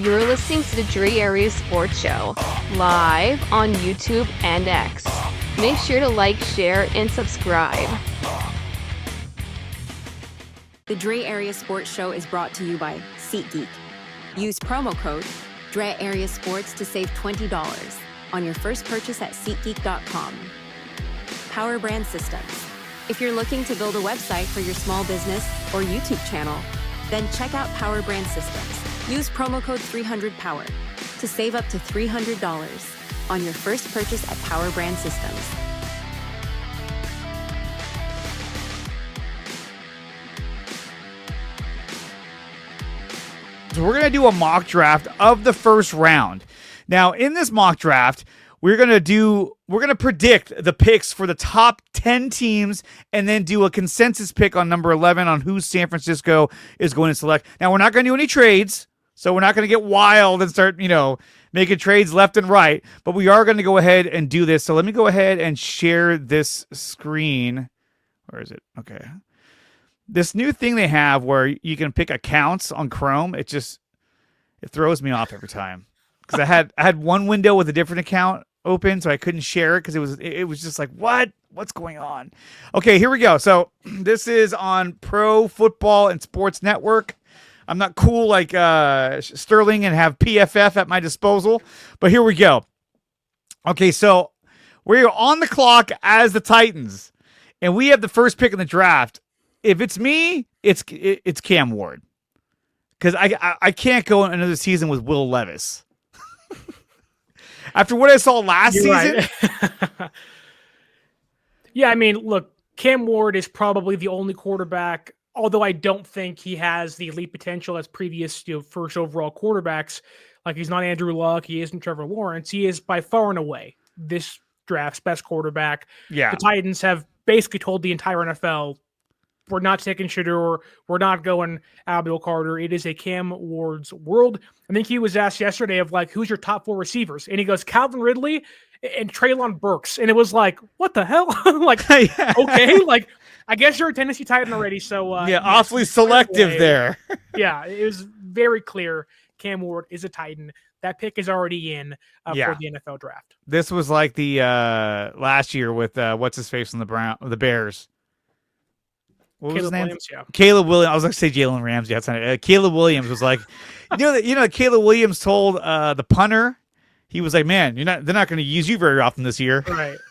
You're listening to the Dre Area Sports Show, live on YouTube and X. Make sure to like, share, and subscribe. The Dre Area Sports Show is brought to you by SeatGeek. Use promo code Dre Area Sports to save $20 on your first purchase at SeatGeek.com. Power Brand Systems. If you're looking to build a website for your small business or YouTube channel, then check out Power Brand Systems. Use promo code 300POWER to save up to $300 on your first purchase at Power Brand Systems. So we're going to do a mock draft of the first round. Now, in this mock draft, we're going to predict the picks for the top 10 teams and then do a consensus pick on number 11 on who San Francisco is going to select. Now, we're not going to do any trades, so we're not going to get wild and start, making trades left and right, but we are going to go ahead and do this. So let me go ahead and share this screen. Where is it? Okay. This new thing they have where you can pick accounts on Chrome, it throws me off every time. Because I had one window with a different account open, so I couldn't share it because it was just like, what's going on? Okay, here we go. So this is on Pro Football and Sports Network. I'm not cool like Sterling and have PFF at my disposal, but here we go. Okay, so we're on the clock as the Titans, and we have the first pick in the draft. If it's me, it's Cam Ward, because I can't go another season with Will Levis. After what I saw last season. Right. Yeah, I mean, look, Cam Ward is probably the only quarterback, although I don't think he has the elite potential as previous first overall quarterbacks. Like, he's not Andrew Luck, he isn't Trevor Lawrence. He is by far and away this draft's best quarterback. Yeah. The Titans have basically told the entire NFL, we're not taking Shedeur. We're not going Abdul Carter. It is a Cam Ward's world. I think he was asked yesterday of who's your top 4 receivers? And he goes, Calvin Ridley and Treylon Burks. And it was like, what the hell? Yeah. Okay. I guess you're a Tennessee Titan already. So awfully selective there. Yeah. It was very clear. Cam Ward is a Titan. That pick is already in for the NFL draft. This was like the last year with what's his face on the Bears. What was his name? Williams, yeah. Caleb Williams. I was going to say Jalen Ramsey. That's not Caleb Williams was like, Caleb Williams told the punter, he was like, man, they're not going to use you very often this year.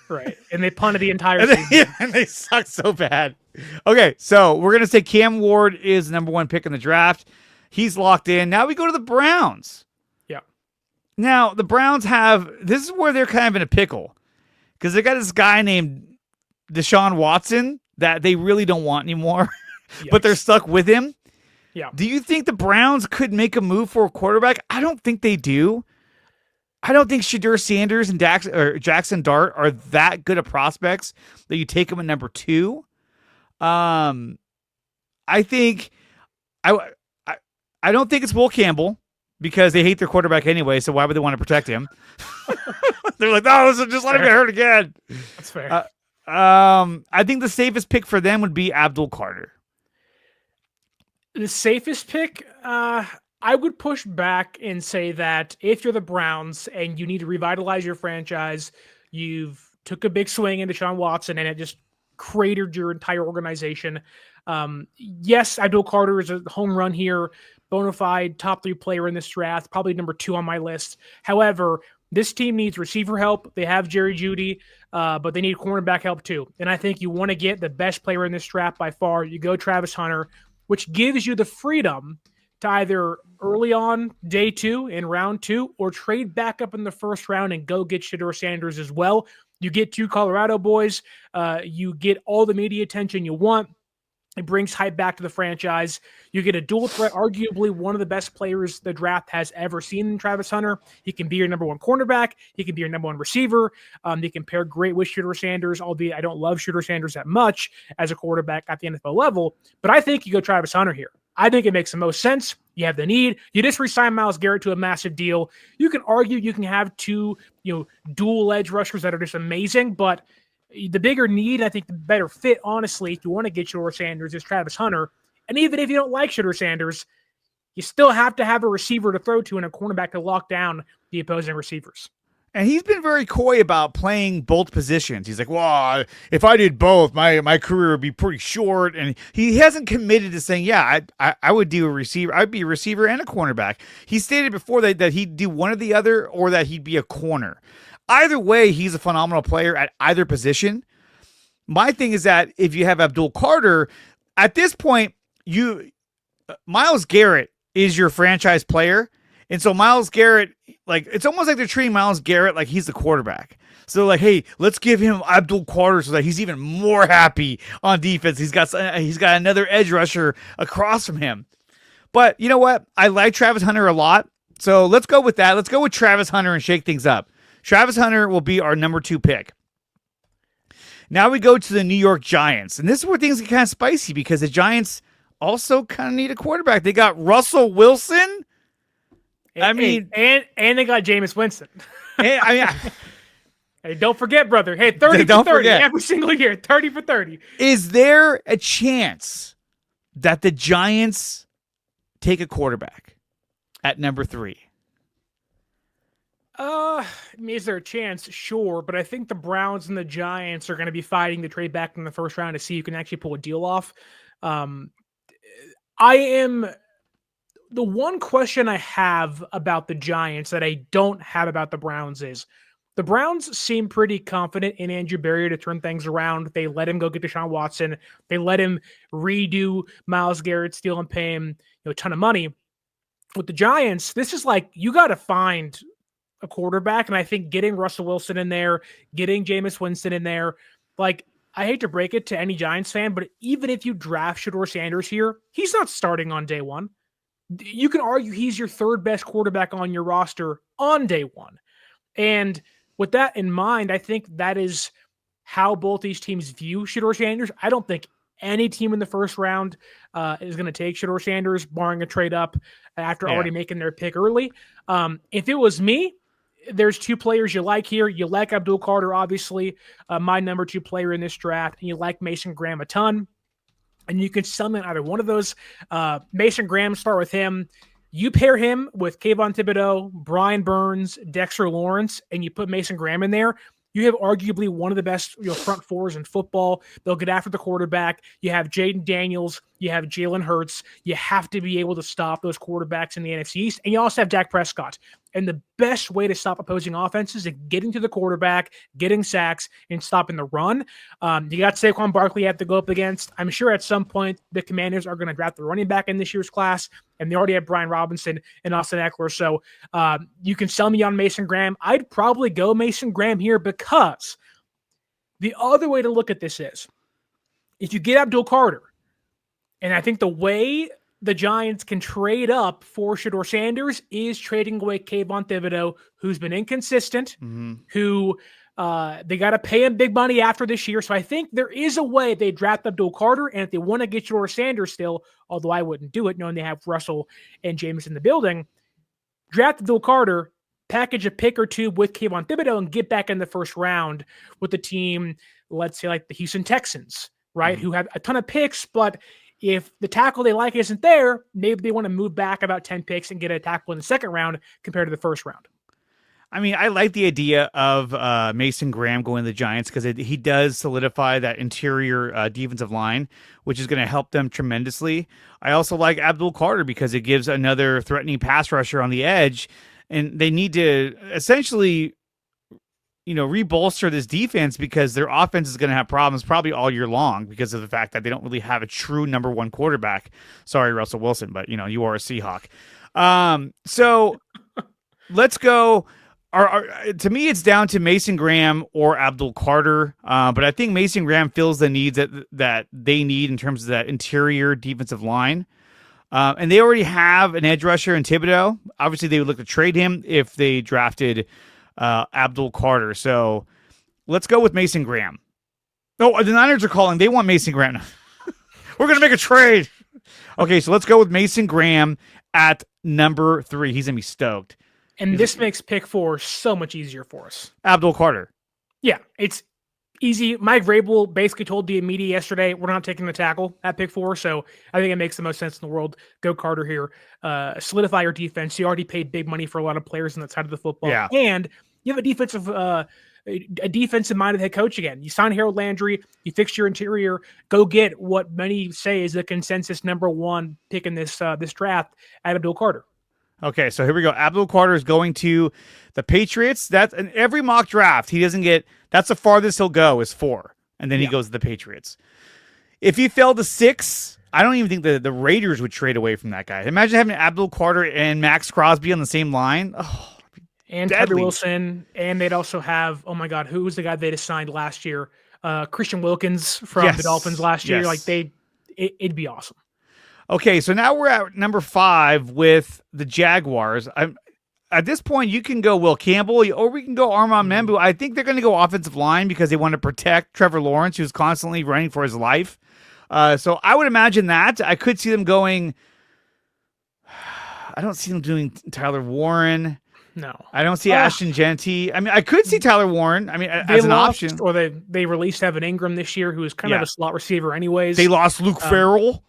Right. And they punted the entire season. And they sucked so bad. Okay, so we're going to say Cam Ward is the number 1 pick in the draft. He's locked in. Now we go to the Browns. Yeah. Now, the Browns this is where they're kind of in a pickle, because they got this guy named Deshaun Watson that they really don't want anymore, but they're stuck with him. Yeah. Do you think the Browns could make a move for a quarterback? I don't think they do. I don't think Shedeur Sanders and Jackson Dart are that good of prospects that you take them at number 2. I think I don't think it's Will Campbell, because they hate their quarterback anyway, so why would they want to protect him? They're like, no, just let him get hurt again. That's fair. I think the safest pick for them would be Abdul Carter. The safest pick, I would push back and say that if you're the Browns and you need to revitalize your franchise, you've took a big swing into Deshaun Watson and it just cratered your entire organization. Yes, Abdul Carter is a home run here, bona fide top 3 player in this draft, probably number 2 on my list. However, this team needs receiver help. They have Jerry Jeudy, but they need cornerback help too. And I think you want to get the best player in this draft by far. You go Travis Hunter, which gives you the freedom to either early on day 2 in round 2 or trade back up in the first round and go get Shedeur Sanders as well. You get 2 Colorado boys. You get all the media attention you want. It brings hype back to the franchise. You get a dual threat, arguably one of the best players the draft has ever seen in Travis Hunter. He can be your number 1 cornerback. He can be your number 1 receiver. He can pair great with Shedeur Sanders, albeit I don't love Shedeur Sanders that much as a quarterback at the NFL level. But I think you go Travis Hunter here. I think it makes the most sense. You have the need. You just re-sign Myles Garrett to a massive deal. You can argue you can have 2, dual edge rushers that are just amazing, but the bigger need, I think the better fit, honestly, if you want to get Shedeur Sanders, is Travis Hunter. And even if you don't like Shedeur Sanders, you still have to have a receiver to throw to and a cornerback to lock down the opposing receivers. And he's been very coy about playing both positions. He's like, well, if I did both, my career would be pretty short. And he hasn't committed to saying, yeah, I would do a receiver. I'd be a receiver and a cornerback. He stated before that he'd do one or the other, or that he'd be a corner. Either way, he's a phenomenal player at either position. My thing is that if you have Abdul Carter, at this point, Myles Garrett is your franchise player. And so Myles Garrett, like, it's almost like they're treating Myles Garrett like he's the quarterback. So like, hey, let's give him Abdul Carter so that he's even more happy on defense. He's got another edge rusher across from him. But you know what? I like Travis Hunter a lot. So let's go with that. Let's go with Travis Hunter and shake things up. Travis Hunter will be our number 2 pick. Now we go to the New York Giants. And this is where things get kind of spicy because the Giants also kind of need a quarterback. They got Russell Wilson. And they got Jameis Winston. Hey, don't forget, brother. Hey, 30 for 30 every single year. 30 for 30. Is there a chance that the Giants take a quarterback at number 3? Is there a chance? Sure, but I think the Browns and the Giants are going to be fighting to trade back in the first round to see who can actually pull a deal off. The one question I have about the Giants that I don't have about the Browns is the Browns seem pretty confident in Andrew Berry to turn things around. They let him go get Deshaun Watson. They let him redo Myles Garrett's deal and pay him a ton of money. With the Giants, this is like you got to find a quarterback, and I think getting Russell Wilson in there, getting Jameis Winston in there, like I hate to break it to any Giants fan, but even if you draft Shedeur Sanders here, he's not starting on day one. You can argue he's your third best quarterback on your roster on day one. And with that in mind, I think that is how both these teams view Shedeur Sanders. I don't think any team in the first round is going to take Shedeur Sanders, barring a trade up after already making their pick early. If it was me, there's 2 players you like here. You like Abdul Carter, obviously, my number 2 player in this draft, and you like Mason Graham a ton. And you can sell him in either one of those. Mason Graham, start with him. You pair him with Kayvon Thibodeau, Brian Burns, Dexter Lawrence, and you put Mason Graham in there. You have arguably one of the best front fours in football. They'll get after the quarterback. You have Jaden Daniels. You have Jalen Hurts. You have to be able to stop those quarterbacks in the NFC East. And you also have Dak Prescott. And the best way to stop opposing offenses is getting to the quarterback, getting sacks, and stopping the run. You got Saquon Barkley you have to go up against. I'm sure at some point the Commanders are going to draft the running back in this year's class, and they already have Brian Robinson and Austin Eckler. So you can sell me on Mason Graham. I'd probably go Mason Graham here because the other way to look at this is if you get Abdul Carter, and I think the way the Giants can trade up for Shedeur Sanders is trading away Kayvon Thibodeau, who's been inconsistent, who they got to pay him big money after this year. So I think there is a way they draft Abdul Carter, and if they want to get Shedeur Sanders still, although I wouldn't do it knowing they have Russell and James in the building, draft Abdul Carter, package a pick or 2 with Kayvon Thibodeau, and get back in the first round with the team, let's say like the Houston Texans, right, who have a ton of picks, but if the tackle they like isn't there, maybe they want to move back about 10 picks and get a tackle in the second round compared to the first round. I mean, I like the idea of Mason Graham going to the Giants because he does solidify that interior defensive line, which is going to help them tremendously. I also like Abdul Carter because it gives another threatening pass rusher on the edge, and they need to essentially rebolster this defense because their offense is going to have problems probably all year long because of the fact that they don't really have a true number 1 quarterback. Sorry, Russell Wilson, but you are a Seahawk. So let's go. To me, it's down to Mason Graham or Abdul Carter. But I think Mason Graham fills the needs that they need in terms of that interior defensive line. And they already have an edge rusher in Thibodeau. Obviously, they would look to trade him if they drafted Abdul Carter. So let's go with Mason Graham. Oh, the Niners are calling. They want Mason Graham. We're going to make a trade. Okay, so let's go with Mason Graham at number 3. He's going to be stoked. And this makes pick 4 so much easier for us. Abdul Carter. Yeah, it's easy. Mike Vrabel basically told the media yesterday, we're not taking the tackle at pick 4. So I think it makes the most sense in the world. Go Carter here. Solidify your defense. You already paid big money for a lot of players on that side of the football. Yeah. And you have a defensive-minded head coach again. You sign Harold Landry. You fix your interior. Go get what many say is the consensus number 1 pick in this draft, Abdul Carter. Okay, so here we go. Abdul Carter is going to the Patriots. That's in every mock draft. He doesn't get. That's the farthest he'll go is 4, and then he goes to the Patriots. If he fell to 6, I don't even think the Raiders would trade away from that guy. Imagine having Abdul Carter and Max Crosby on the same line. Oh, and Tyree Wilson, and they'd also have, oh my God, who was the guy they just signed last year? Christian Wilkins from the Dolphins last year. Yes. Like it'd be awesome. Okay, so now we're at number 5 with the Jaguars. At this point, you can go Will Campbell, or we can go Armand Membu. I think they're going to go offensive line because they want to protect Trevor Lawrence, who's constantly running for his life. So I would imagine that. I could see them going. I don't see them doing Tyler Warren. No, I don't see Ashton Genty. I mean, I could see Tyler Warren. I mean, as an option. Or they released Evan Ingram this year, who is kind of a slot receiver, anyways. They lost Luke Farrell.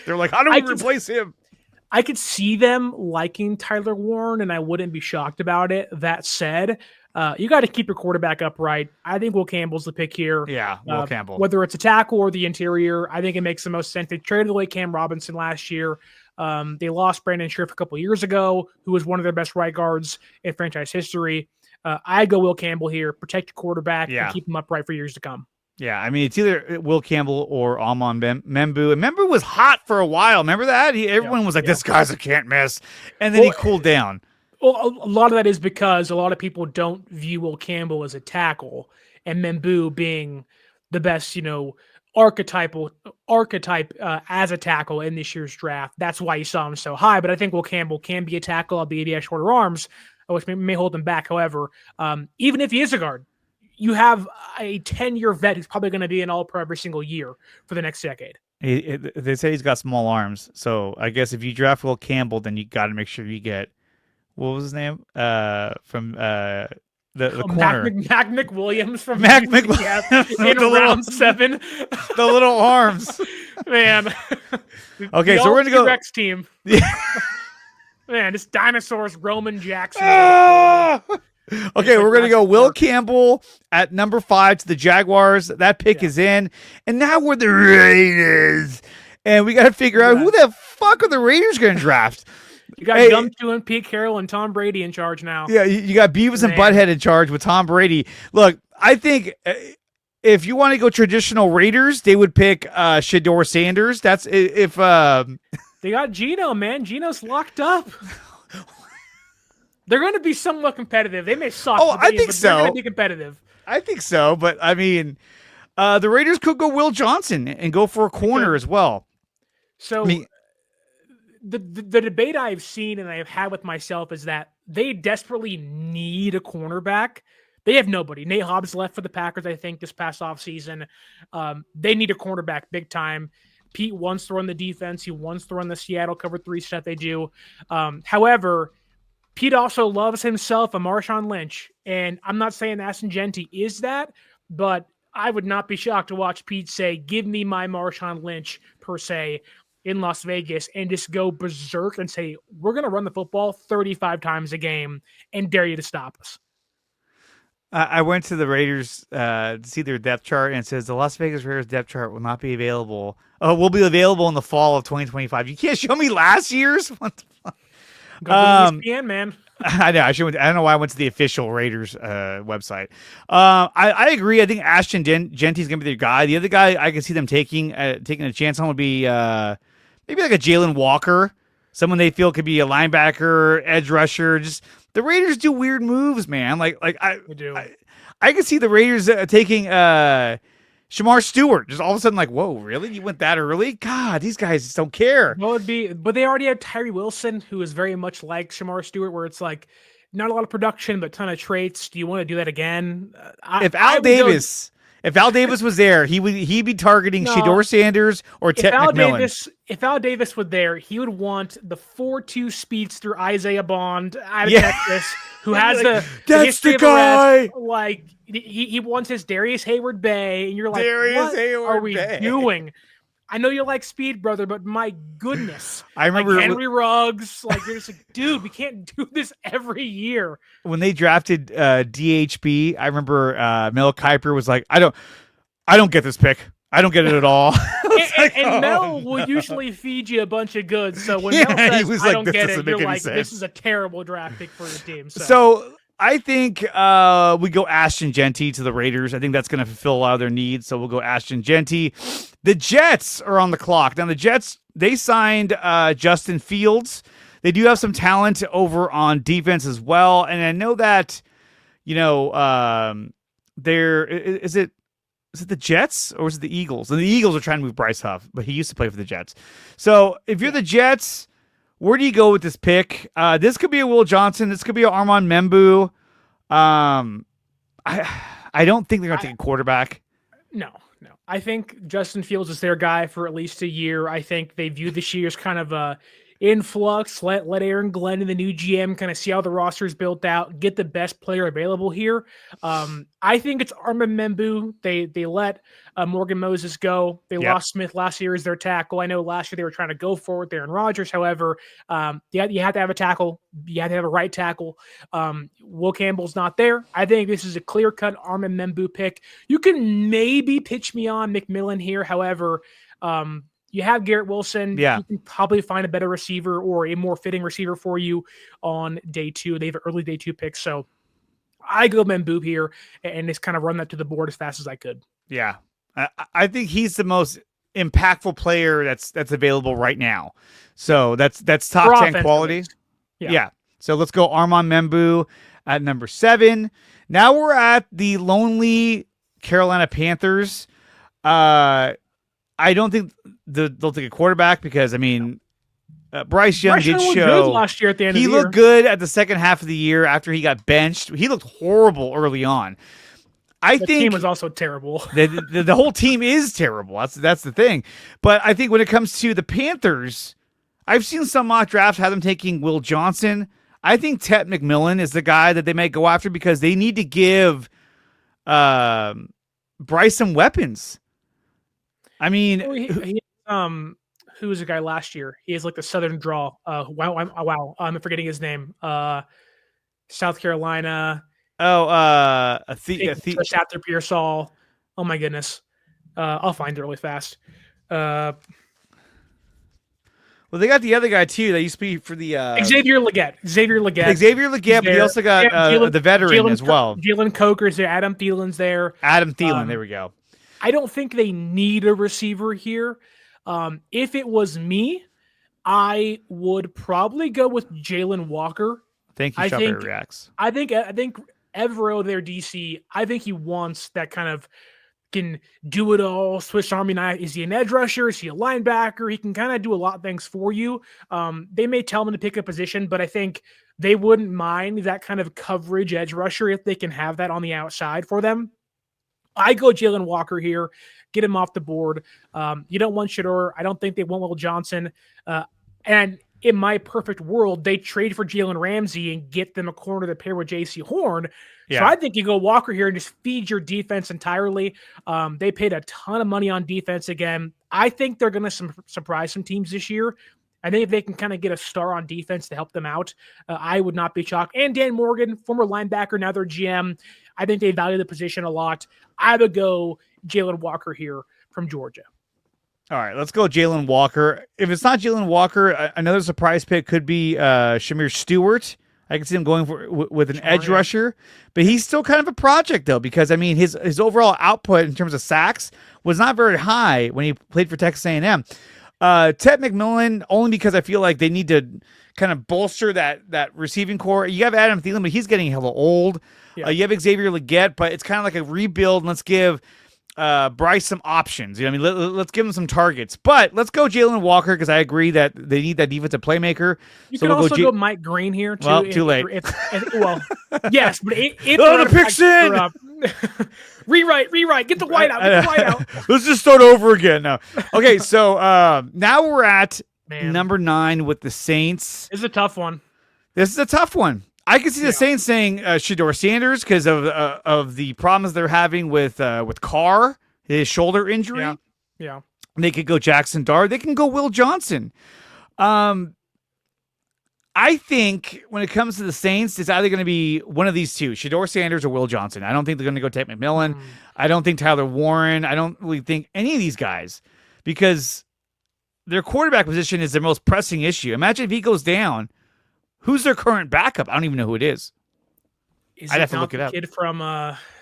They're like, how do we replace him? I could see them liking Tyler Warren, and I wouldn't be shocked about it. That said, you got to keep your quarterback upright. I think Will Campbell's the pick here. Yeah, Will Campbell. Whether it's a tackle or the interior, I think it makes the most sense. They traded away Cam Robinson last year. They lost Brandon Scherf a couple years ago, who was one of their best right guards in franchise history. I go Will Campbell here. Protect your quarterback and keep him upright for years to come. Yeah, I mean, it's either Will Campbell or Armand Membu. And Membu was hot for a while. Remember that? Everyone was like, this guy's a can't miss. And then he cooled down. Well, a lot of that is because a lot of people don't view Will Campbell as a tackle, and Membu being the best, archetype as a tackle in this year's draft. That's why you saw him so high. But I think Will Campbell can be a tackle, albeit he has shorter arms, which may hold him back. However, even if he is a guard, you have a 10-year vet who's probably going to be an all-pro every single year for the next decade. They say he's got small arms. So I guess if you draft Will Campbell, then you got to make sure you get, what was his name? From the corner. Mac McWilliams from Mac McWilliams in round 7. The little arms. Man. Okay, so we're going to go. Rex team. Man, this dinosaurs, Roman Jackson. Okay, we're going to go Will Campbell at number 5 to the Jaguars. That pick is in. And now we're the Raiders. And we got to figure out who the fuck are the Raiders going to draft. You got Gumshoe and Pete Carroll and Tom Brady in charge now. Yeah, you got Beavis and Butthead in charge with Tom Brady. Look, I think if you want to go traditional Raiders, they would pick Shedeur Sanders. That's if they got Geno, man. Geno's locked up. They're going to be somewhat competitive. They may suck. I think so. They're going to be competitive. I think so, but I mean, the Raiders could go Will Johnson and go for a corner as well. So the debate I've seen and I've had with myself is that they desperately need a cornerback. They have nobody. Nate Hobbs left for the Packers, I think, this past offseason. They need a cornerback big time. Pete wants to run the defense. He wants to run the Seattle cover 3 stuff they do. However, Pete also loves himself a Marshawn Lynch, and I'm not saying Ashton Genty is that, but I would not be shocked to watch Pete say, give me my Marshawn Lynch, per se, in Las Vegas, and just go berserk and say, we're going to run the football 35 times a game and dare you to stop us. I went to the Raiders to see their depth chart, and it says the Las Vegas Raiders depth chart will not be available. Oh, will be available in the fall of 2025. You can't show me last year's? What the fuck? Go to ESPN, man. I know. I don't know why I went to the official Raiders website. I agree. I think Ashton Genty's gonna be their guy. The other guy I can see them taking a chance on would be maybe like a Jalen Walker, someone they feel could be a linebacker, edge rusher. Just the Raiders do weird moves, man. I can see the Raiders taking Shamar Stewart. Just all of a sudden, like, whoa, really? You went that early? God, these guys just don't care. Well, but they already have Tyree Wilson, who is very much like Shamar Stewart, where it's like not a lot of production, but a ton of traits. Do you want to do that again? If Al Davis If Al Davis was there, he'd be targeting No. Shedeur Sanders or Ted McMillan. If Al Davis was there, he would want the 4.2 speedster Isaiah Bond out of Yeah. Texas, who has Like, the "That's history the of arrest." guy! Like he wants his Darius Hayward Bay, and you're like, Darius what Hayward are we Bay. doing? I know you like speed, brother, but my goodness, I remember like Henry Ruggs. Like you're just like, dude, we can't do this every year. when they drafted DHB. I remember Mel Kiper was like, I don't get this pick. I don't get it at all. And Mel will usually feed you a bunch of goods. So when Yeah, Mel says, he was I like, don't "This get doesn't it," make you're any like, sense. this is a terrible draft pick for your team. So I think we go Ashton Genty to the Raiders. I think that's going to fulfill a lot of their needs. So we'll go Ashton Genty. The Jets are on the clock. Now the Jets, they signed Justin Fields. They do have some talent over on defense as well. And I know that, there is it the Jets or is it the Eagles? And the Eagles are trying to move Bryce Huff, but he used to play for the Jets. So if you're the Jets, where do you go with this pick? This could be a Will Johnson. This could be an Armand Membu. I don't think they're going to take a quarterback. No. I think Justin Fields is their guy for at least a year. I think they view this year as kind of a influx. Let Aaron Glenn and the new GM kind of see how the roster is built out, get the best player available here. I think it's Armand Membu. They let Morgan Moses go. They lost Smith last year as their tackle. I know last year they were trying to go forward with Aaron Rodgers. However, you have to have a tackle. You have to have a right tackle. Will Campbell's not there. I think this is a clear-cut Armand Membu pick. You can maybe pitch me on McMillan here. However, you have Garrett Wilson. Yeah. You can probably find a better receiver or a more fitting receiver for you on day 2. They have an early day 2 pick. So I go Membu here and just kind of run that to the board as fast as I could. Yeah. I think he's the most impactful player that's available right now. So that's top 10 quality. Yeah. So let's go Armand Membu at number 7. Now we're at the lonely Carolina Panthers. I don't think they'll take a quarterback because, Bryce Young did looked show good last year at the end he of the year. looked good at the second half of the year after he got benched. He looked horrible early on. I think the team was also terrible. the whole team is terrible. That's the thing. But I think when it comes to the Panthers, I've seen some mock drafts have them taking Will Johnson. I think Ted McMillan is the guy that they might go after because they need to give Bryce some weapons. Who was the guy last year? He has like the Southern draw. I'm forgetting his name. South Carolina. Just after Pearsall. Oh my goodness. I'll find it really fast. Well, they got the other guy too. That used to be for the Xavier Leggett, but they also got the veteran as well. Jalen Coker's there. Adam Thielen's there. Adam Thielen. There we go. I don't think they need a receiver here. If it was me, I would probably go with Jalen Walker. Thank you, Strawberry Reacts. I think Evero, their DC, I think he wants that kind of can do it all. Swiss Army knife. Is he an edge rusher? Is he a linebacker? He can kind of do a lot of things for you. They may tell him to pick a position, but I think they wouldn't mind that kind of coverage edge rusher if they can have that on the outside for them. I go Jalen Walker here, get him off the board. You don't want Shedeur. I don't think they want Will Johnson. And in my perfect world, they trade for Jalen Ramsey and get them a corner to pair with J.C. Horn. Yeah. So I think you go Walker here and just feed your defense entirely. They paid a ton of money on defense again. I think they're going to surprise some teams this year. I think if they can kind of get a star on defense to help them out, I would not be shocked. And Dan Morgan, former linebacker, now their GM, I think they value the position a lot. I would go Jalen Walker here from Georgia. All right, let's go Jalen Walker. If it's not Jalen Walker, another surprise pick could be Shamir Stewart. I can see him going with an edge rusher, but he's still kind of a project though, because his overall output in terms of sacks was not very high when he played for Texas A&M. Ted McMillan, only because I feel like they need to kind of bolster that receiving core. You have Adam Thielen, but he's getting hella old. Yeah. You have Xavier Leggett, but it's kind of like a rebuild. Let's give Bryce some options. You know, what I mean, let's give him some targets. But let's go Jalen Walker because I agree that they need that defensive playmaker. You So can we'll also go Mike Green here too. Well, too late. Well, yes, but if the pick's in. Rewrite. Get the white out. Get the white out. Let's just start over again now. Okay, so now we're at Man. number 9 with the Saints. This is a tough one. This is a tough one. I can see the Saints saying Shedeur Sanders because of the problems they're having with Carr, his shoulder injury. Yeah. They could go Jackson Dart. They can go Will Johnson. I think when it comes to the Saints, it's either going to be one of these two, Shedeur Sanders or Will Johnson. I don't think they're going to go Tate McMillan. I don't think Tyler Warren. I don't really think any of these guys because their quarterback position is their most pressing issue. Imagine if he goes down. Who's their current backup? I don't even know who it is. I'd have to look it up. Kid from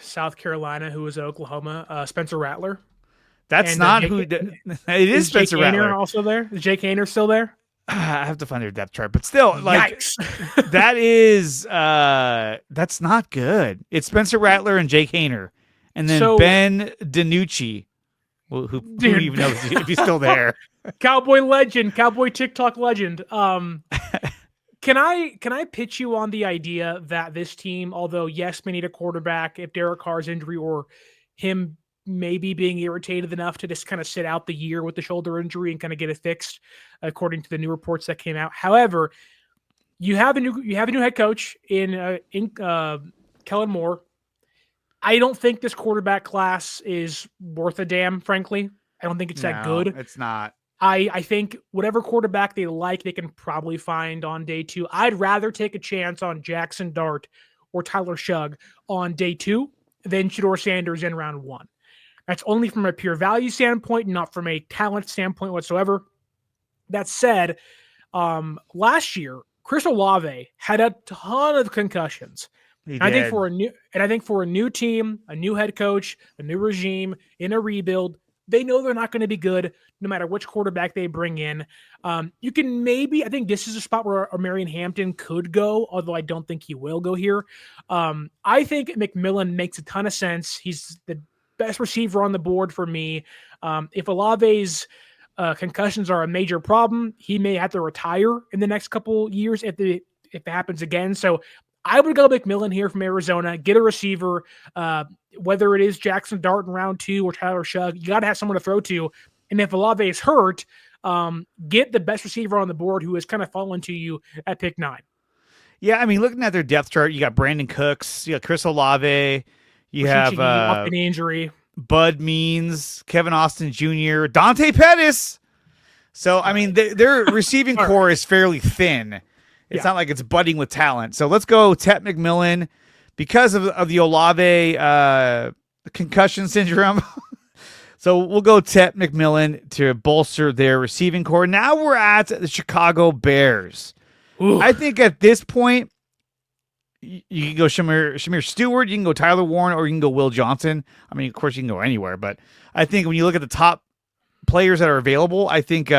South Carolina who was at Oklahoma, Spencer Rattler. That's not who. It is Spencer Rattler. Jake Haener also there? Is Jake Haener still there? I have to find their depth chart, but still, like Yikes. that is that's not good. It's Spencer Rattler and Jake Haener, and then Ben DiNucci. Well, who even knows if he's still there? Cowboy legend, Cowboy TikTok legend. Can I pitch you on the idea that this team, although yes, may need a quarterback if Derek Carr's injury or him maybe being irritated enough to just kind of sit out the year with the shoulder injury and kind of get it fixed, according to the new reports that came out. However, you have a new head coach in Kellen Moore. I don't think this quarterback class is worth a damn, frankly. I don't think it's that good. It's not. I think whatever quarterback they like, they can probably find on day 2. I'd rather take a chance on Jackson Dart or Tyler Shugg on day 2 than Shedeur Sanders in round 1. That's only from a pure value standpoint, not from a talent standpoint whatsoever. That said, last year, Chris Olave had a ton of concussions. I think for a new team, a new head coach, a new regime in a rebuild, they know they're not going to be good no matter which quarterback they bring in. You can I think this is a spot where Marion Hampton could go, although I don't think he will go here. I think McMillan makes a ton of sense. He's the best receiver on the board for me. If Olave's concussions are a major problem, he may have to retire in the next couple years if it happens again. So I would go McMillan here from Arizona, get a receiver, whether it is Jackson Dart in round 2 or Tyler Shugg, you got to have someone to throw to. And if Olave is hurt, get the best receiver on the board who has kind of fallen to you at pick 9. Yeah, I mean, looking at their depth chart, you got Brandon Cooks, you got Chris Olave, you have an injury. Bud Means, Kevin Austin Jr., Dante Pettis. So, I mean, their receiving core is fairly thin. It's not like it's budding with talent. So let's go Tet McMillan because of the Olave concussion syndrome. So we'll go Tet McMillan to bolster their receiving core. Now we're at the Chicago Bears. Ooh. I think at this point, you can go Shamir Stewart, you can go Tyler Warren, or you can go Will Johnson. I mean, of course, you can go anywhere. But I think when you look at the top players that are available, I think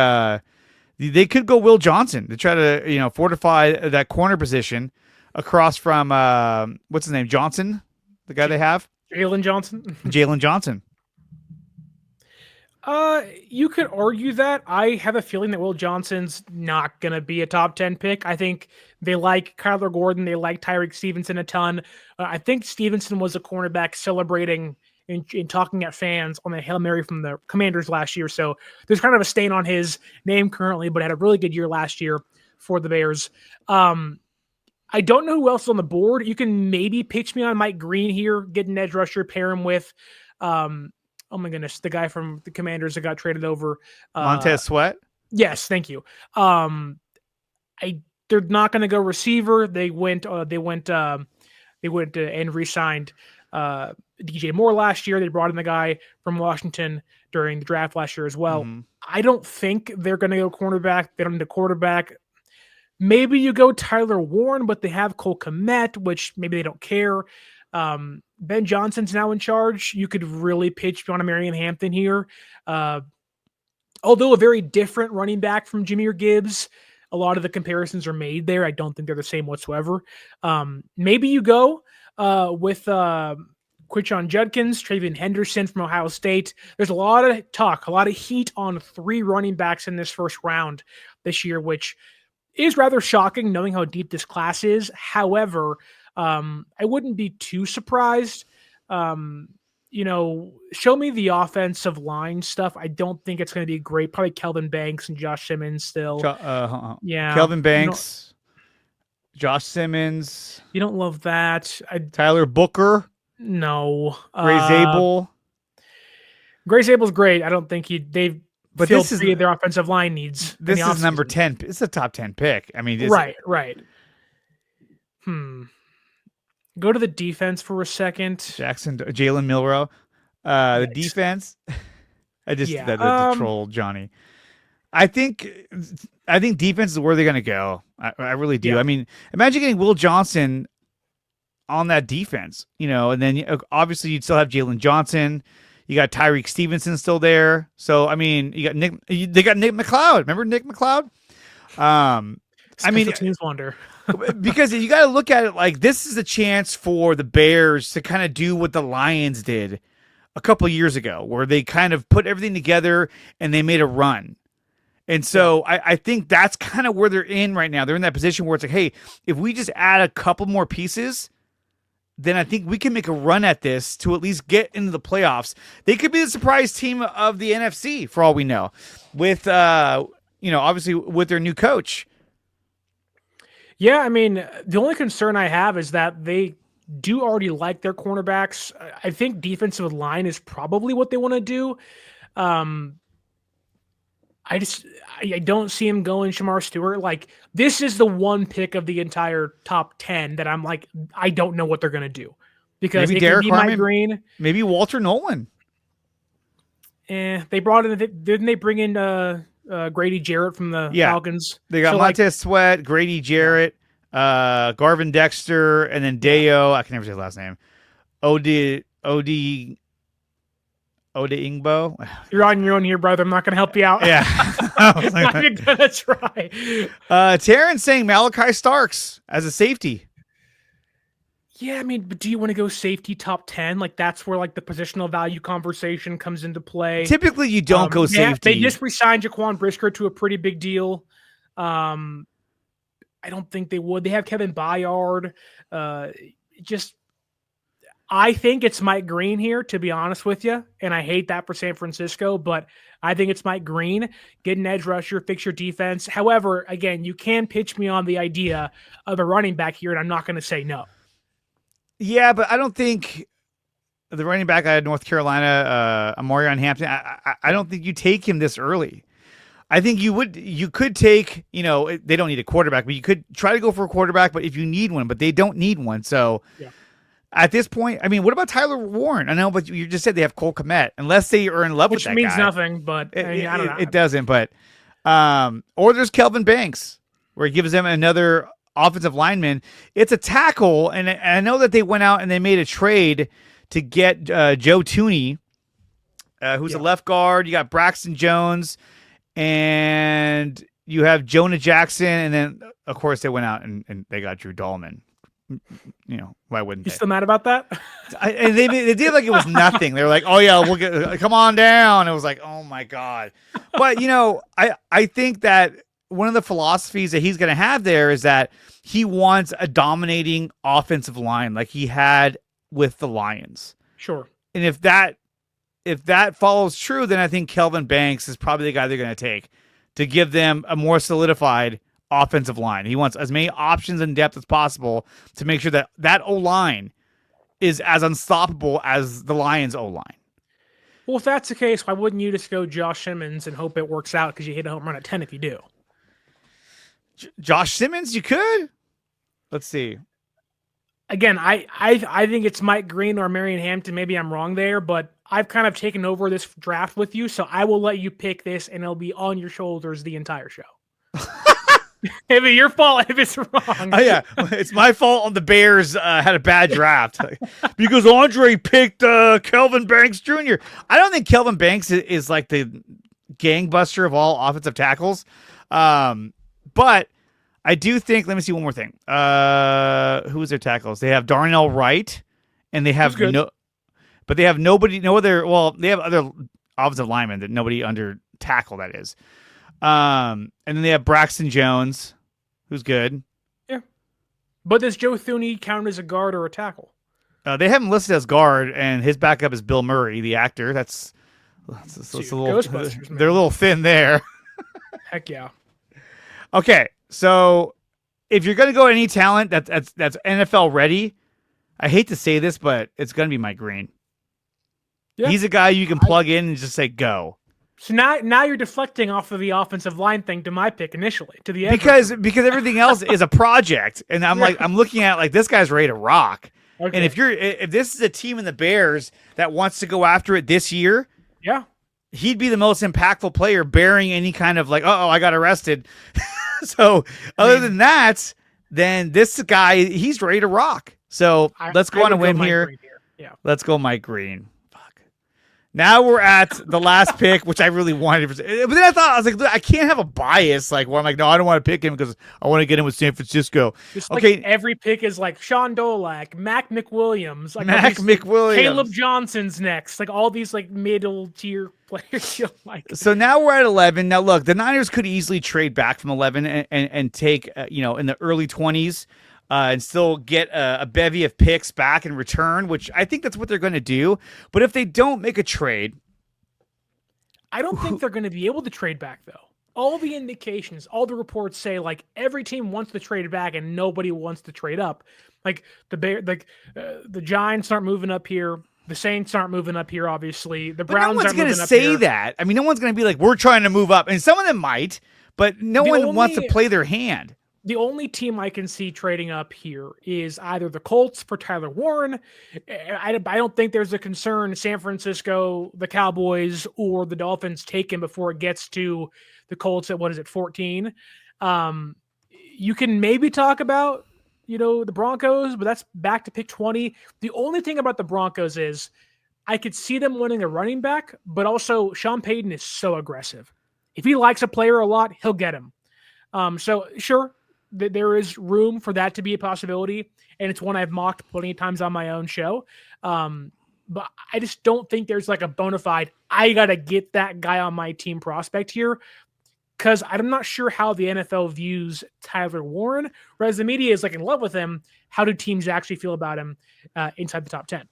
they could go Will Johnson to try to fortify that corner position across from what's his name, Johnson, the guy they have, Jalen Johnson. Jalen Johnson. You could argue that. I have a feeling that Will Johnson's not going to be a top 10 pick. I think they like Kyler Gordon. They like Tyreek Stevenson a ton. I think Stevenson was a cornerback celebrating in talking at fans on the Hail Mary from the Commanders last year. So there's kind of a stain on his name currently, but had a really good year last year for the Bears. I don't know who else is on the board. You can maybe pitch me on Mike Green here, get an edge rusher, pair him with, oh my goodness, the guy from the Commanders that got traded over. Montez Sweat? Yes, thank you. They're not going to go receiver. They went and re-signed DJ Moore last year. They brought in the guy from Washington during the draft last year as well. Mm-hmm. I don't think they're going to go cornerback. They don't need a quarterback. Maybe you go Tyler Warren, but they have Cole Kmet, which maybe they don't care. Ben Johnson's now in charge. You could really pitch on a Marion Hampton here. Although a very different running back from Jahmyr Gibbs, a lot of the comparisons are made there. I don't think they're the same whatsoever. Maybe you go with Quichon Judkins, Travion Henderson from Ohio State. There's a lot of talk, a lot of heat on 3 running backs in this first round this year, which is rather shocking knowing how deep this class is. However, I wouldn't be too surprised. Show me the offensive line stuff. I don't think it's going to be great. Probably Kelvin Banks and Josh Simmons still. Yeah. Kelvin Banks, Josh Simmons. You don't love that. Tyler Booker. No. Gray Zabel. Gray Zabel's great. I don't think they've but filled this is 3 of their offensive line needs. This is number 10. It's a top 10 pick. I mean, right. Go to the defense for a second. Jalen Milrow. The defense. I just did that to troll Johnny. I think defense is where they're going to go. I really do. Yeah. I mean, imagine getting Will Johnson on that defense, and then obviously you'd still have Jalen Johnson. You got Tyreek Stevenson still there. So, I mean, you got they got Nick McLeod. Remember Nick McLeod? I mean, teams wonder. Because you got to look at it like this is a chance for the Bears to kind of do what the Lions did a couple of years ago, where they kind of put everything together and they made a run. And so I think that's kind of where they're in right now. They're in that position where it's like, hey, if we just add a couple more pieces, then I think we can make a run at this to at least get into the playoffs. They could be the surprise team of the NFC for all we know, with obviously with their new coach. Yeah, I mean, the only concern I have is that they do already like their cornerbacks. I think defensive line is probably what they want to do. I don't see him going Shamar Stewart. Like, this is the one pick of the entire top 10 that I'm like, I don't know what they're going to do. Because maybe Derek Harmon, Green. Maybe Walter Nolan. They brought in, didn't they bring in Grady Jarrett from the Falcons? They got Montez Sweat, Grady Jarrett, Garvin Dexter, and then Deo. I can never say his last name. Ingbo. You're on your own here, brother. I'm not going to help you out. Yeah. I'm not even going to try. Terrence saying Malachi Starks as a safety. Yeah, I mean, but do you want to go safety top 10? Like, that's where, like, the positional value conversation comes into play. Typically, you don't go safety. They just re-signed Jaquan Brisker to a pretty big deal. I don't think they would. They have Kevin Byard. I think it's Mike Green here, to be honest with you. And I hate that for San Francisco, but I think it's Mike Green. Get an edge rusher, fix your defense. However, again, you can pitch me on the idea of a running back here, and I'm not going to say no. Yeah, but I don't think the running back out of North Carolina, Amarion Hampton, I don't think you take him this early. I think you could take, they don't need a quarterback, but you could try to go for a quarterback, but if you need one, but they don't need one. So at this point, I mean, what about Tyler Warren? I know, but you just said they have Cole Kmet, unless they are in love with that guy. Which means nothing, but I don't know. It doesn't, but, or there's Kelvin Banks, where he gives them another offensive lineman. It's a tackle, and I know that they went out and they made a trade to get Joe Tooney, who's a left guard. You got Braxton Jones, and you have Jonah Jackson, and then of course they went out and they got Drew Dahlman. Why wouldn't they? You still mad about that? And they did like it was nothing. They were like, oh yeah, we'll get, come on down. It was like, oh my God. But I think that one of the philosophies that he's going to have there is that he wants a dominating offensive line like he had with the Lions. Sure. And if that follows true, then I think Kelvin Banks is probably the guy they're going to take to give them a more solidified offensive line. He wants as many options and depth as possible to make sure that O-line is as unstoppable as the Lions O-line. Well, if that's the case, why wouldn't you just go Josh Simmons and hope it works out because you hit a home run at 10 if you do? Josh Simmons, you could. Let's see. Again, I think it's Mike Green or Marion Hampton. Maybe I'm wrong there, but I've kind of taken over this draft with you, so I will let you pick this, and it'll be on your shoulders the entire show. It'd be your fault if it's wrong. Oh, yeah, it's my fault on the Bears had a bad draft because Andre picked Kelvin Banks Jr. I don't think Kelvin Banks is like the gangbuster of all offensive tackles. But I do think, let me see one more thing. Who is their tackles? They have Darnell Wright, and they have but they have nobody, no other. Well, they have other offensive linemen that nobody under tackle. That is, and then they have Braxton Jones, who's good. Yeah, but does Joe Thuney count as a guard or a tackle? They have him listed as guard, and his backup is Bill Murray, the actor. That's a little. Ghostbusters, man. They're a little thin there. Heck yeah. Okay, so if you're gonna go any talent that's NFL ready, I hate to say this, but it's gonna be Mike Green. Yeah. He's a guy you can plug in and just say go. So now you're deflecting off of the offensive line thing to my pick initially, to the edge because everything else is a project, and I'm looking at like this guy's ready to rock. Okay. And if this is a team in the Bears that wants to go after it this year, yeah, he'd be the most impactful player, bearing any kind of like, I got arrested. So other than that, then this guy, he's ready to rock. So let's go on a whim here. Yeah, let's go Mike Green. Now we're at the last pick, which I really wanted. But then I was like, I can't have a bias. Like, where I'm like, no, I don't want to pick him because I want to get him with San Francisco. Just okay, every pick is like Sean Dolak, Mac McWilliams, like McWilliams, Caleb Johnson's next, like all these like middle tier players. You like. So now we're at 11. Now look, the Niners could easily trade back from 11 and take in the early 20s. And still get a bevy of picks back in return, which I think that's what they're going to do. But if they don't make a trade, I don't think they're going to be able to trade back, though. All the indications, all the reports say like every team wants to trade back and nobody wants to trade up. Like the Giants aren't moving up here. The Saints aren't moving up here. Obviously, the Browns aren't moving up here. No one's going to say that. I mean, no one's going to be like, we're trying to move up, and some of them might, but no one wants to play their hand. The only team I can see trading up here is either the Colts for Tyler Warren. I don't think there's a concern San Francisco, the Cowboys, or the Dolphins take him before it gets to the Colts at 14. You can maybe talk about, the Broncos, but that's back to pick 20. The only thing about the Broncos is I could see them winning a running back, but also Sean Payton is so aggressive. If he likes a player a lot, he'll get him. So sure, there is room for that to be a possibility, and it's one I've mocked plenty of times on my own show. But I just don't think there's like a bona fide, I got to get that guy on my team prospect here, because I'm not sure how the NFL views Tyler Warren, whereas the media is like in love with him. How do teams actually feel about him inside the top 10?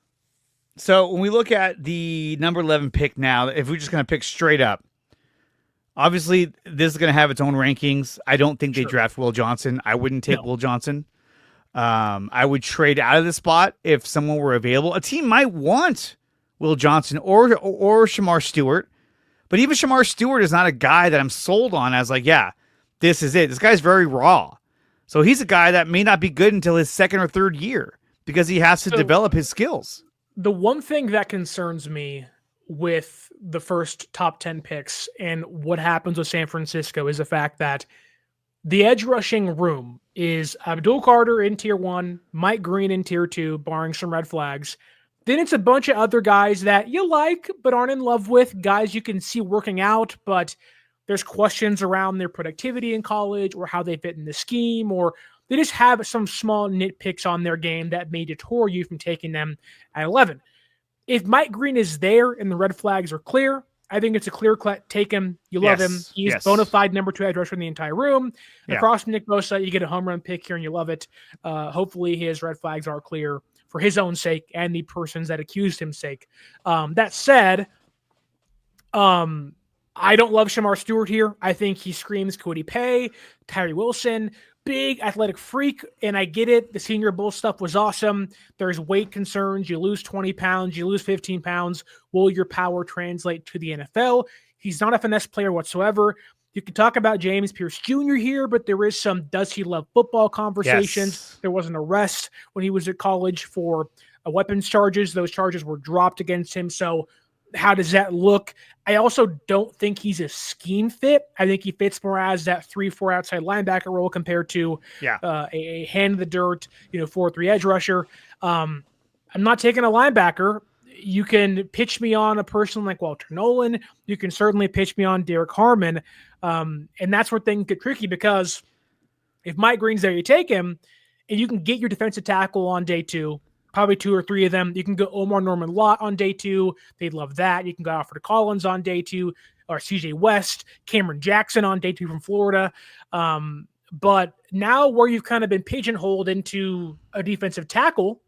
So when we look at the number 11 pick now, if we're just going to pick straight up, obviously, this is going to have its own rankings. I don't think they draft Will Johnson. I wouldn't take Will Johnson. I would trade out of the spot if someone were available. A team might want Will Johnson or Shamar Stewart, but even Shamar Stewart is not a guy that I'm sold on as like, yeah, this is it. This guy's very raw. So he's a guy that may not be good until his second or third year because he has to develop his skills. The one thing that concerns me with the first top 10 picks and what happens with San Francisco is the fact that the edge rushing room is Abdul Carter in tier 1, Mike Green in tier 2, barring some red flags. Then it's a bunch of other guys that you like but aren't in love with, guys you can see working out, but there's questions around their productivity in college or how they fit in the scheme, or they just have some small nitpicks on their game that may deter you from taking them at 11. If Mike Green is there and the red flags are clear, I think it's a clear cut. Take him. You love him. He's bona fide number 2 edge rusher in the entire room. Yeah. Across from Nick Bosa, you get a home run pick here and you love it. Hopefully his red flags are clear for his own sake and the persons that accused him sake. That said, I don't love Shamar Stewart here. I think he screams Cody Pay, Tyree Wilson, big athletic freak, and I get it. The Senior Bowl stuff was awesome. There's weight concerns. You lose 20 pounds, you lose 15 pounds. Will your power translate to the NFL? He's not a finesse player whatsoever. You can talk about James Pierce Jr. here, but there is some does he love football conversations. Yes. There was an arrest when he was at college for weapons charges. Those charges were dropped against him. So how does that look? I also don't think he's a scheme fit. I think he fits more as that 3-4 outside linebacker role compared to a hand in the dirt, 4-3 edge rusher. I'm not taking a linebacker. You can pitch me on a person like Walter Nolan. You can certainly pitch me on Derek Harmon. And that's where things get tricky, because if Mike Green's there, you take him and you can get your defensive tackle on day 2. probably 2 or 3 of them. You can go Omar Norman Lott on day 2. They'd love that. You can go Alfred Collins on day 2, or CJ West, Cameron Jackson on day 2 from Florida. But now where you've kind of been pigeonholed into a defensive tackle,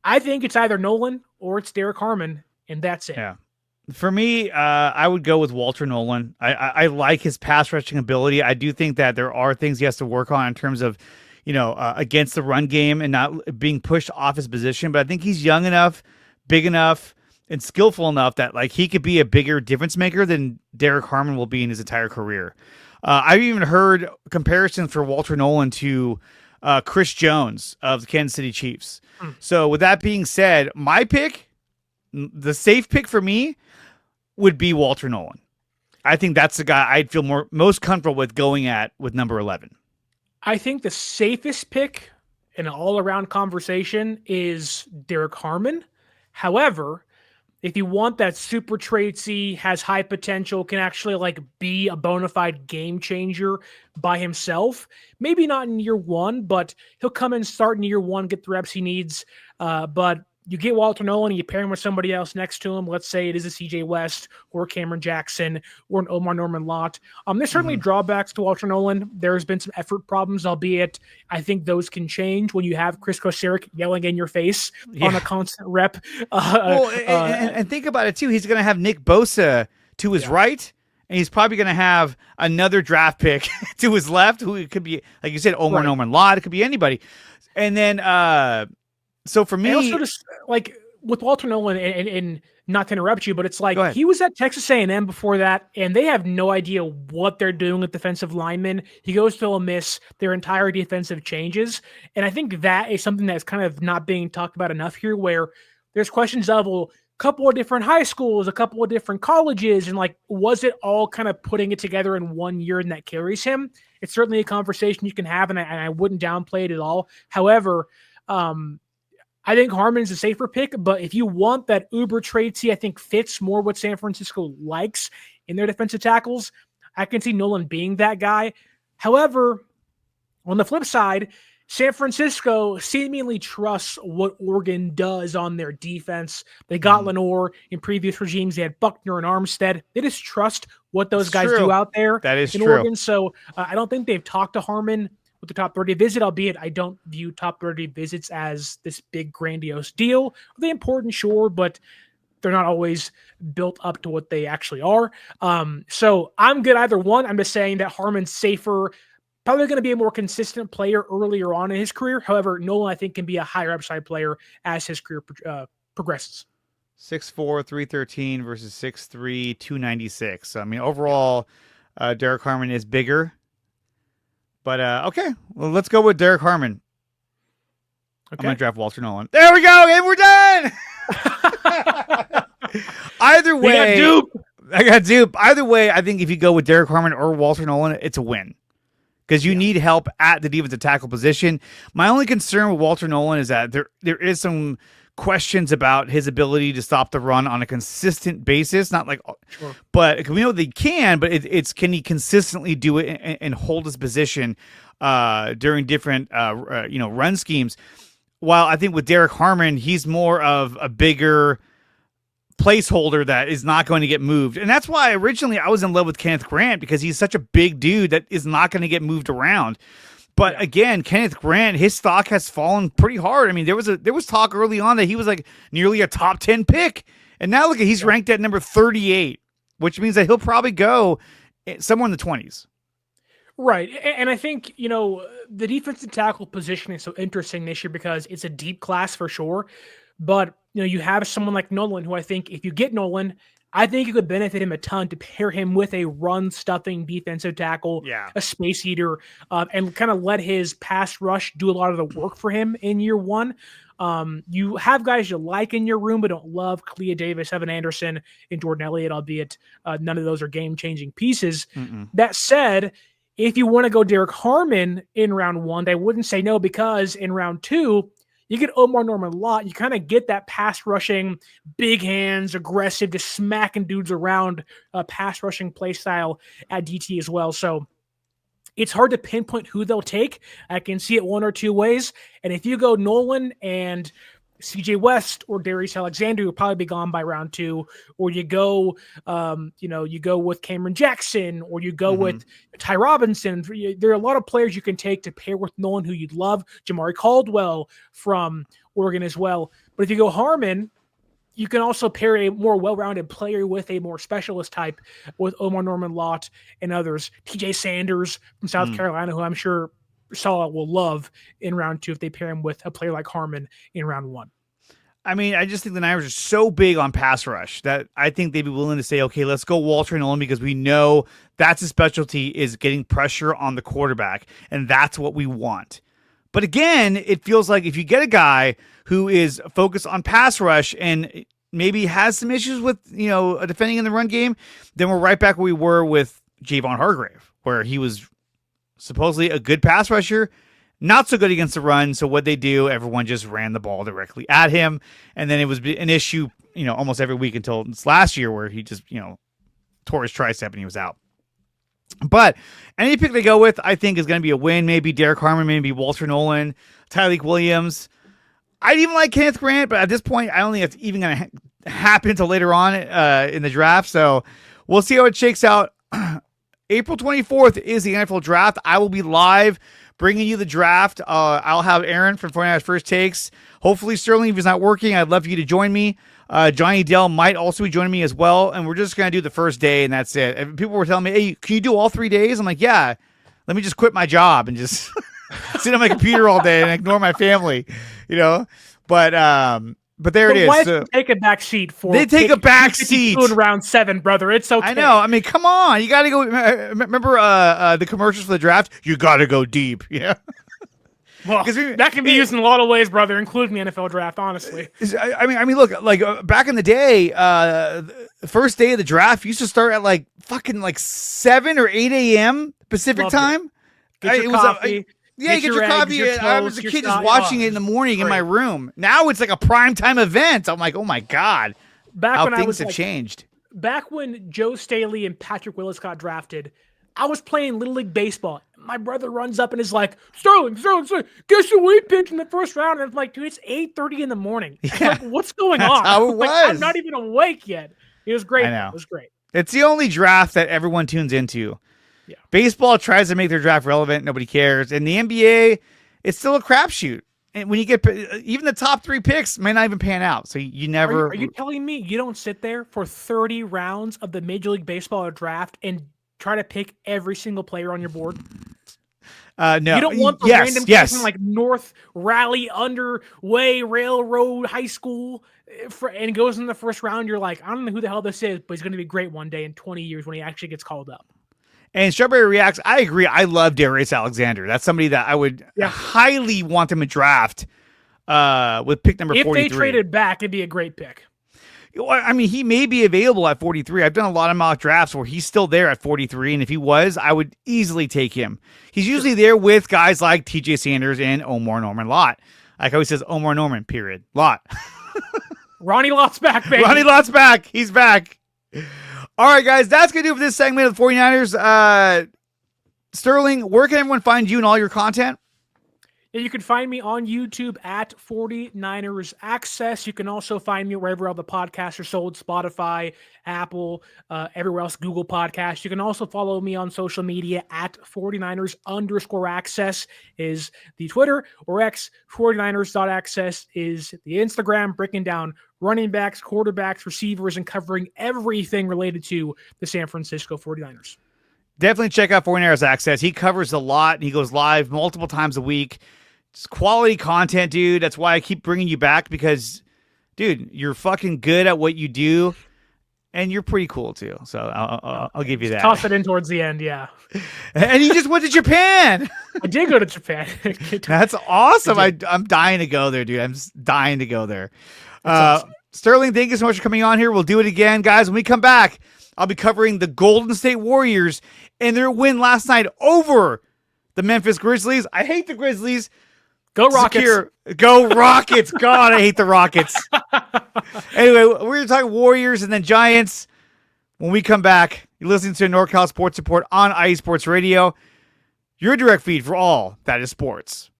I think it's either Nolan or it's Derek Harmon, and that's it. Yeah. For me, I would go with Walter Nolan. I like his pass rushing ability. I do think that there are things he has to work on in terms of, against the run game and not being pushed off his position. But I think he's young enough, big enough, and skillful enough that like he could be a bigger difference maker than Derek Harmon will be in his entire career. I've even heard comparisons for Walter Nolan to Chris Jones of the Kansas City Chiefs. So with that being said, my pick, the safe pick for me, would be Walter Nolan. I think that's the guy I'd feel most comfortable with going at with number 11. I think the safest pick in an all-around conversation is Derek Harmon. However, if you want that super tradesy, has high potential, can actually like be a bona fide game changer by himself, maybe not in year 1, but he'll come and start in year 1, get the reps he needs. But you get Walter Nolan and you pair him with somebody else next to him. Let's say it is a CJ West or Cameron Jackson or an Omar Norman Lott. There's certainly drawbacks to Walter Nolan. There's been some effort problems, albeit I think those can change when you have Chris Kosaric yelling in your face on a constant rep. And think about it too. He's going to have Nick Bosa to his right, and he's probably going to have another draft pick to his left, who it could be, like you said, Omar Norman Lott. It could be anybody. And then, so for me, I also just like with Walter Nolan, and not to interrupt you, but it's like he was at Texas A&M before that, and they have no idea what they're doing with defensive linemen. He goes to Ole Miss, their entire defensive changes, and I think that is something that's kind of not being talked about enough here, where there's questions of, well, a couple of different high schools, a couple of different colleges, and like, was it all kind of putting it together in one year and that carries him? It's certainly a conversation you can have, and I wouldn't downplay it at all. However, I think Harmon's a safer pick, but if you want that uber tradesy, I think fits more what San Francisco likes in their defensive tackles, I can see Nolan being that guy. However, on the flip side, San Francisco seemingly trusts what Oregon does on their defense. They got Lenore in previous regimes. They had Buckner and Armstead. They just trust what those guys do out there in Oregon. So I don't think they've talked to Harmon with the top 30 visit, albeit I don't view top 30 visits as this big grandiose deal. Are they important? Sure, but they're not always built up to what they actually are. So I'm good either one. I'm just saying that Harmon's safer, probably going to be a more consistent player earlier on in his career. However, Nolan, I think, can be a higher upside player as his career progresses. 6'4", 313 versus 6'3", 296. I mean, overall, Derek Harmon is bigger. But, okay, well, let's go with Derek Harmon. Okay. I'm going to draft Walter Nolan. There we go, and we're done! Either way, I got dupe. Either way, I think if you go with Derek Harmon or Walter Nolan, it's a win. Because you need help at the defensive tackle position. My only concern with Walter Nolan is that there is some questions about his ability to stop the run on a consistent basis. Not like, but we know they can, but it's can he consistently do it and hold his position during different run schemes. While I think with Derek Harmon, he's more of a bigger placeholder that is not going to get moved. And that's why originally I was in love with Kenneth Grant, because he's such a big dude that is not going to get moved around. But again, Kenneth Grant, his stock has fallen pretty hard. I mean, there was talk early on that he was like nearly a top 10 pick. And now look, he's ranked at number 38, which means that he'll probably go somewhere in the 20s. Right. And I think, the defensive tackle position is so interesting this year because it's a deep class for sure. But, you have someone like Nolan, who I think if you get Nolan, I think it could benefit him a ton to pair him with a run-stuffing defensive tackle, a space eater, and kind of let his pass rush do a lot of the work for him in year one. You have guys you like in your room but don't love: Kalia Davis, Evan Anderson, and Jordan Elliott, albeit none of those are game-changing pieces. That said, if you want to go Derek Harmon in round one, I wouldn't say no, because in round two, you get Omar Norman Lott. You kind of get that pass rushing, big hands, aggressive, just smacking dudes around, pass rushing play style at DT as well. So it's hard to pinpoint who they'll take. I can see it one or two ways. And if you go Nolan and CJ West or Darius Alexander, who will probably be gone by round 2, or you go, you go with Cameron Jackson, or you go with Ty Robinson. There are a lot of players you can take to pair with Nolan, who you'd love. Jamari Caldwell from Oregon as well. But if you go Harmon, you can also pair a more well-rounded player with a more specialist type with Omar Norman Lott and others. TJ Sanders from South Carolina, who I'm sure Salah will love in round 2 if they pair him with a player like Harmon in round 1. I mean, I just think the Niners are so big on pass rush that I think they'd be willing to say, okay, let's go Walter Nolan, because we know that's his specialty, is getting pressure on the quarterback, and that's what we want. But again, it feels like if you get a guy who is focused on pass rush and maybe has some issues with, defending in the run game, then we're right back where we were with Javon Hargrave, where he was supposedly a good pass rusher, not so good against the run. So what they do, everyone just ran the ball directly at him. And then it was an issue, almost every week until this last year where he just, tore his tricep and he was out. But any pick they go with, I think, is going to be a win. Maybe Derek Harmon, maybe Walter Nolan, Tyreek Williams. I'd even like Kenneth Grant, but at this point, I don't think it's even going to happen until later on in the draft. So we'll see how it shakes out. April 24th is the NFL draft. I will be live bringing you the draft. I'll have Aaron from 49ers First Takes. Hopefully, Sterling, if he's not working, I'd love for you to join me. Johnny Dell might also be joining me as well. And we're just going to do the first day, and that's it. And people were telling me, hey, can you do all 3 days? I'm like, yeah. Let me just quit my job and just sit on my computer all day and ignore my family, But there it is. Why take a back seat for? They take a back seat in round 7, brother. It's okay. I know. I mean, come on. You got to go. Remember the commercials for the draft? You got to go deep. Yeah. Well, that can be used in a lot of ways, brother, including the NFL draft. Honestly, I mean, look, like back in the day, the first day of the draft used to start at 7 or 8 a.m. Pacific time. Get your coffee. Get your coffee. I was a kid just watching it in the morning in my room. Now it's like a primetime event. I'm like, oh my God. How things have changed. Back when Joe Staley and Patrick Willis got drafted, I was playing Little League Baseball. My brother runs up and is like, Sterling, guess who we picked in the first round? And I'm like, dude, it's 8:30 in the morning. Yeah. Like, what's going on? How it was. I'm not even awake yet. It was great. I know. It was great. It's the only draft that everyone tunes into. Yeah. Baseball tries to make their draft relevant. Nobody cares. And the NBA, it's still a crapshoot. And when you get even the top 3 picks may not even pan out. So you never. Are you telling me you don't sit there for 30 rounds of the Major League Baseball draft and try to pick every single player on your board? No. You don't want the random person like North Raleigh Underway Railroad High School and goes in the first round. You're like, I don't know who the hell this is, but he's going to be great one day in 20 years when he actually gets called up. And Strawberry reacts, I agree. I love Darius Alexander. That's somebody that I would highly want him to draft with pick number 43. If they traded back, it'd be a great pick. I mean, he may be available at 43. I've done a lot of mock drafts where he's still there at 43, and if he was, I would easily take him. He's usually there with guys like TJ Sanders and Omar Norman Lott. Like how he says, Omar Norman, period. Lott. Ronnie Lott's back, baby. Ronnie Lott's back. He's back. All right, guys, that's going to do it for this segment of the 49ers. Sterling, where can everyone find you and all your content? Yeah, you can find me on YouTube at 49ers Access. You can also find me wherever all the podcasts are sold, Spotify, Apple, everywhere else, Google Podcasts. You can also follow me on social media at 49ers_access is the Twitter, or X, 49ers.access is the Instagram, breaking down running backs, quarterbacks, receivers, and covering everything related to the San Francisco 49ers. Definitely check out 49ers Access. He covers a lot. He goes live multiple times a week. It's quality content, dude. That's why I keep bringing you back because, dude, you're fucking good at what you do, and you're pretty cool, too. So I'll give you that. Toss it in towards the end, yeah. And you just went to Japan. I did go to Japan. That's awesome. I'm dying to go there, dude. I'm just dying to go there. Awesome. Sterling, thank you so much for coming on here. We'll do it again, guys. When we come back, I'll be covering the Golden State Warriors and their win last night over the Memphis Grizzlies. I hate the Grizzlies. Go Rockets. Go Rockets. God, I hate the Rockets. Anyway, we're going to talk Warriors and then Giants. When we come back, you're listening to NorCal Sports Report on iSports Radio, your direct feed for all that is sports.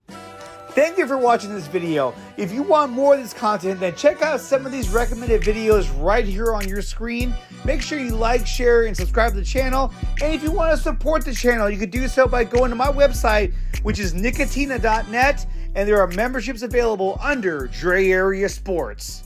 Thank you for watching this video. If you want more of this content, then check out some of these recommended videos right here on your screen. Make sure you like, share, and subscribe to the channel. And if you want to support the channel, you can do so by going to my website, which is nicotina.net, and there are memberships available under Dre Area Sports.